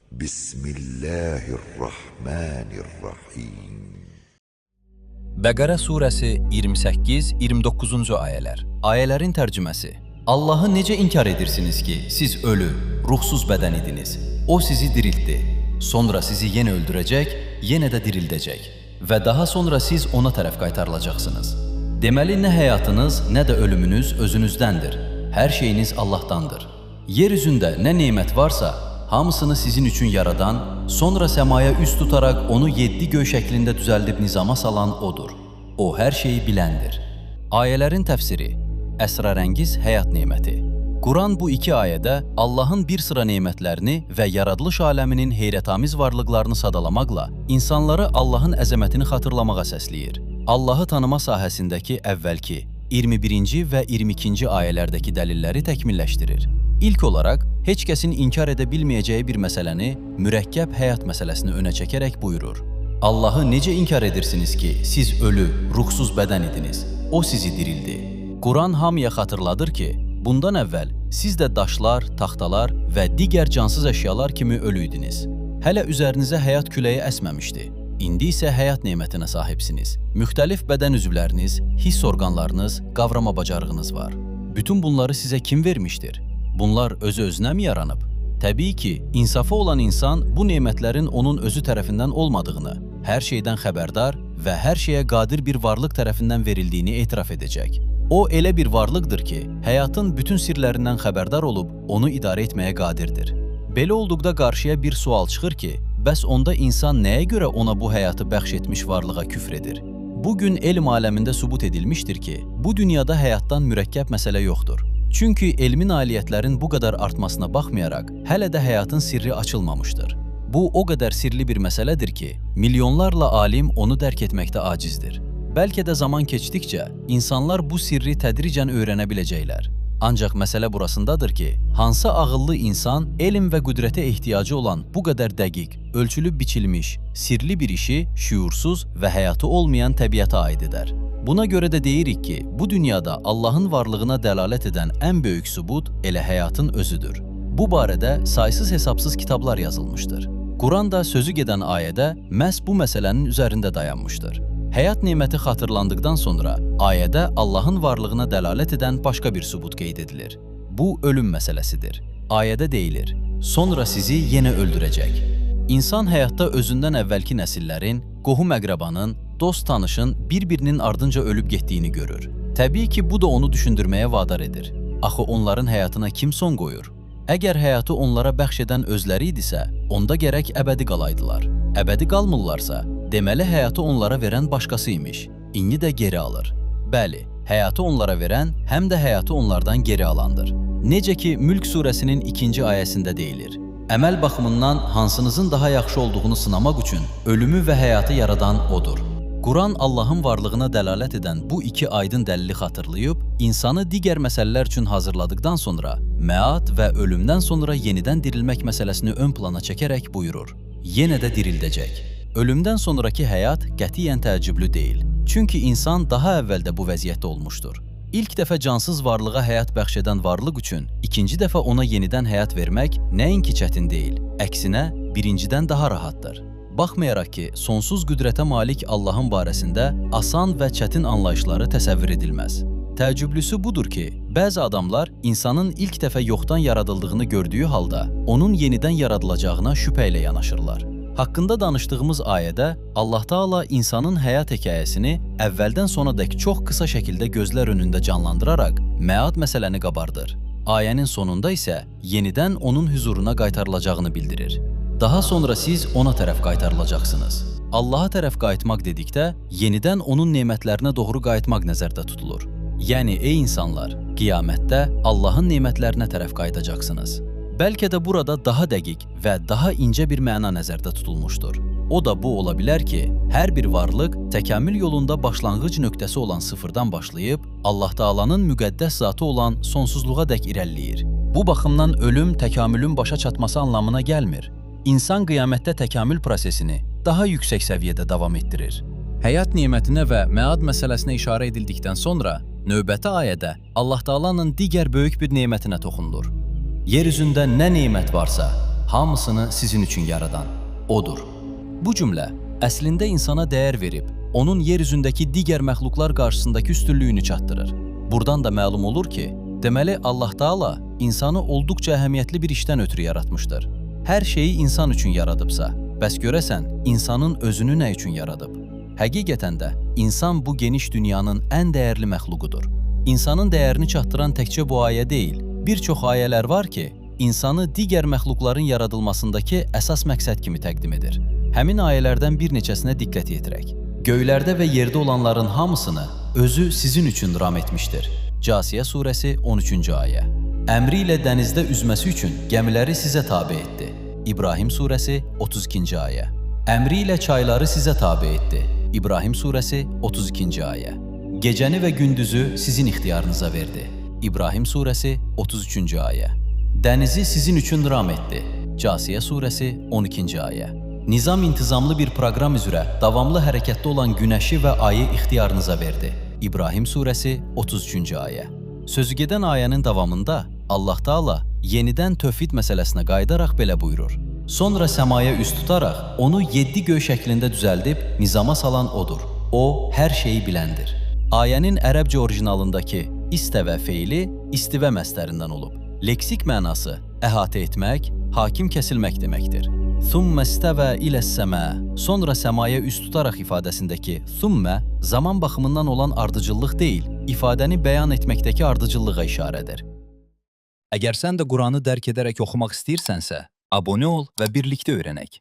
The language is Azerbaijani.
Bismillahirrahmanirrahim. Bəqərə surəsi 28-29-cu ayələr. Ayələrin tərcüməsi. Allahı necə inkar edirsiniz ki, siz ölü, ruhsuz bədən idiniz. O sizi diriltdi. Sonra sizi yenə öldürəcək, yenə də dirildəcək. Və daha sonra siz ona tərəf qaytarılacaqsınız. Deməli, nə həyatınız, nə də ölümünüz özünüzdəndir. Hər şeyiniz Allahdandır. Yer üzündə nə nemət varsa, hamısını sizin üçün yaradan, sonra səmaya üst tutaraq onu 7 göy şəklində düzəldib nizama salan O'dur. O hər şeyi biləndir. Ayələrin təfsiri. Əsrarəngiz həyat neməti. Quran bu iki ayədə Allahın bir sıra nemətlərini və yaradılış aləminin heyrətamiz varlıqlarını sadalamaqla insanları Allahın əzəmətini xatırlamağa səsləyir. Allahı tanıma sahəsindəki əvvəlki 21-ci və 22-ci ayələrdəki dəlilləri təkmilləşdirir. İlk olaraq, heç kəsin inkar edə bilməyəcəyi bir məsələni, mürəkkəb həyat məsələsini önə çəkərək buyurur. Allahı necə inkar edirsiniz ki, siz ölü, ruhsuz bədən idiniz, O sizi dirildi. Quran hamıya xatırladır ki, bundan əvvəl siz də daşlar, taxtalar və digər cansız əşyalar kimi ölü idiniz. Hələ üzərinizə həyat küləyi əsməmişdi. İndi isə həyat nemətinə sahibsiniz. Müxtəlif bədən üzvləriniz, hiss orqanlarınız, qavrama bacarığınız var. Bütün bunları sizə kim vermişdir? Bunlar özü-özünə mi yaranıb? Təbii ki, insafı olan insan bu nemətlərin onun özü tərəfindən olmadığını, hər şeydən xəbərdar və hər şeyə qadir bir varlıq tərəfindən verildiğini etiraf edəcək. O elə bir varlıqdır ki, həyatın bütün sirlərindən xəbərdar olub onu idarə etməyə qadirdir. Belə olduqda qarşıya bir sual çıxır ki, bəs onda insan nəyə görə ona bu həyatı bəxş etmiş varlığa küfr edir? Bugün elm aləmində sübut edilmişdir ki, bu dünyada həyatdan mürəkkəb məsələ yoxdur. Çünki elmi nailiyyətlərin bu qədər artmasına baxmayaraq, hələ də həyatın sirri açılmamışdır. Bu o qədər sirli bir məsələdir ki, milyonlarla alim onu dərk etməkdə acizdir. Bəlkə də zaman keçdikcə, insanlar bu sirri tədricən öyrənə biləcəklər. Ancaq məsələ burasındadır ki, hansı ağıllı insan elm və qüdrətə ehtiyacı olan bu qədər dəqiq, ölçülüb biçilmiş, sirli bir işi şüursuz və həyatı olmayan təbiətə aid edər. Buna görə də deyirik ki, bu dünyada Allahın varlığına dəlalət edən ən böyük sübut elə həyatın özüdür. Bu barədə saysız hesabsız kitablar yazılmışdır. Quran da sözü gedən ayədə məhz bu məsələnin üzərində dayanmışdır. Həyat neməti xatırlandıqdan sonra ayədə Allahın varlığına dəlalət edən başqa bir sübut qeyd edilir. Bu ölüm məsələsidir. Ayədə deyilir, sonra sizi yenə öldürəcək. İnsan həyatda özündən əvvəlki nəsillərin, qohum-əqrabanın, dost-tanışın bir-birinin ardınca ölüb getdiyini görür. Təbii ki, bu da onu düşündürməyə vadar edir. Axı onların həyatına kim son qoyur? Əgər həyatı onlara bəxş edən özləri idisə, onda gərək əbədi qalaydılar. Əbədi qalmırlarsa, deməli həyatı onlara verən başqası imiş. İndi də geri alır. Bəli, həyatı onlara verən həm də həyatı onlardan geri alandır. Necə ki, Mülk surəsinin 2-ci ayəsində deyilir. Əməl baxımından hansınızın daha yaxşı olduğunu sınamaq üçün ölümü və həyatı yaradan O'dur. Quran Allahın varlığına dəlalət edən bu iki aydın dəlili xatırlayıb, insanı digər məsələlər üçün hazırladıqdan sonra, məad və ölümdən sonra yenidən dirilmək məsələsini ön plana çəkərək buyurur. Yenə də dirildəcək. Ölümdən sonraki həyat qətiyyən təəccüblü deyil. Çünki insan daha əvvəldə bu vəziyyətdə olmuşdur. İlk dəfə cansız varlığa həyat bəxş edən varlıq üçün ikinci dəfə ona yenidən həyat vermək nəinki çətin deyil, əksinə birincidən daha rahatdır. Baxmayaraq ki, sonsuz qüdrətə malik Allahın barəsində asan və çətin anlayışları təsəvvür edilməz. Təəccüblüsü budur ki, bəzi adamlar insanın ilk dəfə yoxdan yaradıldığını gördüyü halda onun yenidən yaradılacağına şübhə ilə yanaşırlar. Haqqında danışdığımız ayədə Allah Taala insanın həyat hekayəsini əvvəldən sonadək çox qısa şəkildə gözlər önündə canlandıraraq məad məsələni qabardır. Ayənin sonunda isə yenidən onun hüzuruna qaytarılacağını bildirir. Daha sonra siz ona tərəf qaytarılacaqsınız. Allaha tərəf qayıtmaq dedikdə, yenidən onun nemətlərinə doğru qayıtmaq nəzərdə tutulur. Yəni, ey insanlar, qiyamətdə Allahın nemətlərinə tərəf qayıdacaqsınız. Bəlkə də burada daha dəqiq və daha incə bir məna nəzərdə tutulmuşdur. O da bu ola bilər ki, hər bir varlıq təkamül yolunda başlanğıc nöqtəsi olan sıfırdan başlayıb, Allah Taala'nın müqəddəs zatı olan sonsuzluğa dək irəliləyir. Bu baxımdan ölüm təkamülün başa çatması anlamına gəlmir. İnsan qiyamətdə təkamül prosesini daha yüksək səviyyədə davam etdirir. Həyat nemətinə və məad məsələsinə işarə edildikdən sonra, növbəti ayədə Allah Taala'nın digər böyük bir nemətinə toxunulur. Yer üzündə nə nemət varsa, hamısını sizin üçün yaradan odur. Bu cümlə əslində insana dəyər verib, onun yer üzündəki digər məxluqlar qarşısındakı üstünlüyünü çatdırır. Buradan da məlum olur ki, deməli Allah Taala insanı olduqca əhəmiyyətli bir işdən ötürü yaratmışdır. Hər şeyi insan üçün yaradıbsa, bəs görəsən insanın özünü nə üçün yaradıb? Həqiqətən də insan bu geniş dünyanın ən dəyərli məxluqudur. İnsanın dəyərini çatdıran təkcə bu ayə deyil, bir çox ayələr var ki, insanı digər məxluqların yaradılmasındakı əsas məqsəd kimi təqdim edir. Həmin ayələrdən bir neçəsinə diqqət yetirək. Göylərdə və yerdə olanların hamısını özü sizin üçün ram etmişdir. Casiyə surəsi 13-cü ayə. Əmri ilə dənizdə üzməsi üçün gəmiləri sizə tabe etdi. İbrahim surəsi 32-ci ayə. Əmri ilə çayları sizə tabe etdi. İbrahim surəsi 32-ci ayə. Gecəni və gündüzü sizin ixtiyarınıza verdi. İbrahim surəsi 33-cü ayə. Dənizi sizin üçün ram etdi. Casiyə surəsi 12-ci ayə. Nizam-intizamlı bir proqram üzrə davamlı hərəkətdə olan günəşi və ayı ixtiyarınıza verdi. İbrahim surəsi 33-cü ayə. Sözügedən ayənin davamında Allah Taala yenidən tövhid məsələsinə qayıdaraq belə buyurur. Sonra səmaya üst tutaraq onu 7 göy şəklində düzəldib nizama salan odur. O, hər şeyi biləndir. Ayənin ərəbcə orijinalındakı istəvə feili istivə məstərindən olub. Leksik mənası əhatə etmək, hakim kəsilmək deməkdir. Thumma istəvə iləs-səmə, sonra səmaya üst tutaraq ifadəsindəki thummə zaman baxımından olan ardıcıllıq deyil, ifadəni bəyan etməkdəki ardıcıllığa işarədir. Əgər sən də Quranı dərk edərək oxumaq istəyirsənsə, abunə ol və birlikdə öyrənək.